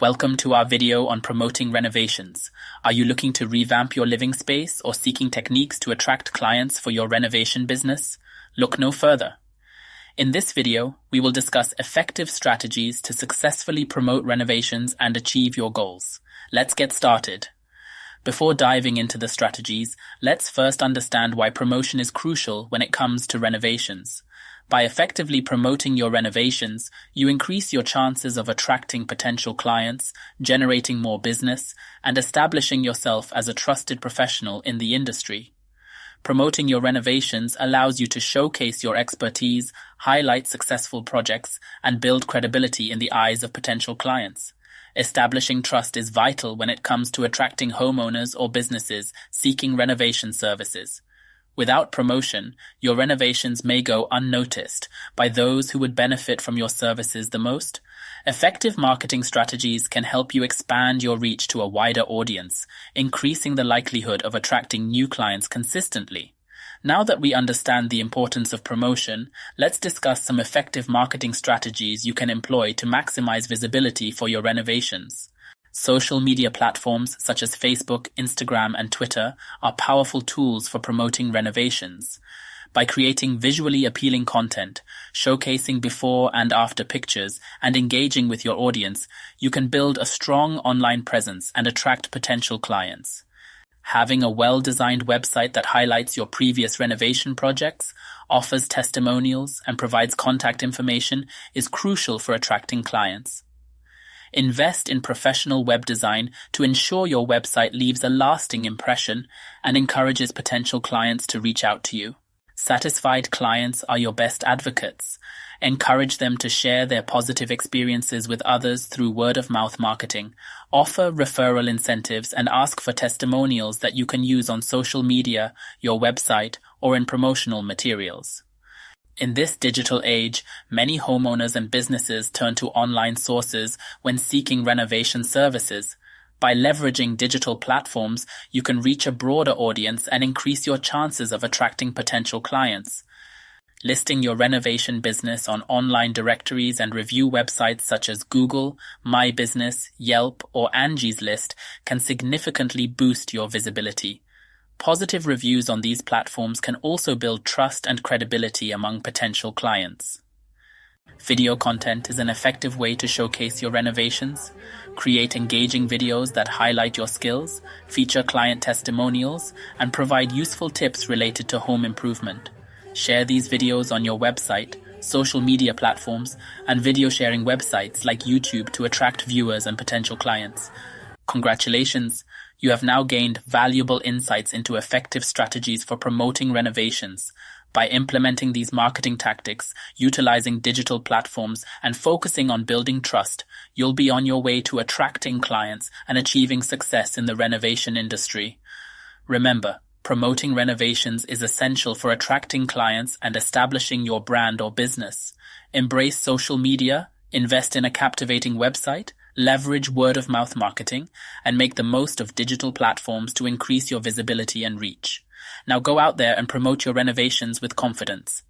Welcome to our video on promoting renovations. Are you looking to revamp your living space or seeking techniques to attract clients for your renovation business? Look no further. In this video, we will discuss effective strategies to successfully promote renovations and achieve your goals. Let's get started. Before diving into the strategies, let's first understand why promotion is crucial when it comes to renovations. By effectively promoting your renovations, you increase your chances of attracting potential clients, generating more business, and establishing yourself as a trusted professional in the industry. Promoting your renovations allows you to showcase your expertise, highlight successful projects, and build credibility in the eyes of potential clients. Establishing trust is vital when it comes to attracting homeowners or businesses seeking renovation services. Without promotion, your renovations may go unnoticed by those who would benefit from your services the most. Effective marketing strategies can help you expand your reach to a wider audience, increasing the likelihood of attracting new clients consistently. Now that we understand the importance of promotion, let's discuss some effective marketing strategies you can employ to maximize visibility for your renovations. Social media platforms such as Facebook, Instagram, and Twitter are powerful tools for promoting renovations. By creating visually appealing content, showcasing before and after pictures, and engaging with your audience, you can build a strong online presence and attract potential clients. Having a well-designed website that highlights your previous renovation projects, offers testimonials, and provides contact information is crucial for attracting clients. Invest in professional web design to ensure your website leaves a lasting impression and encourages potential clients to reach out to you. Satisfied clients are your best advocates. Encourage them to share their positive experiences with others through word-of-mouth marketing. Offer referral incentives and ask for testimonials that you can use on social media, your website, or in promotional materials. In this digital age, many homeowners and businesses turn to online sources when seeking renovation services. By leveraging digital platforms, you can reach a broader audience and increase your chances of attracting potential clients. Listing your renovation business on online directories and review websites such as Google, My Business, Yelp, or Angie's List can significantly boost your visibility. Positive reviews on these platforms can also build trust and credibility among potential clients. Video content is an effective way to showcase your renovations. Create engaging videos that highlight your skills, feature client testimonials, and provide useful tips related to home improvement. Share these videos on your website, social media platforms, and video sharing websites like YouTube to attract viewers and potential clients. Congratulations! You have now gained valuable insights into effective strategies for promoting renovations. By implementing these marketing tactics, utilizing digital platforms, and focusing on building trust, you'll be on your way to attracting clients and achieving success in the renovation industry. Remember, promoting renovations is essential for attracting clients and establishing your brand or business. Embrace social media, invest in a captivating website, leverage word-of-mouth marketing, and make the most of digital platforms to increase your visibility and reach. Now go out there and promote your renovations with confidence.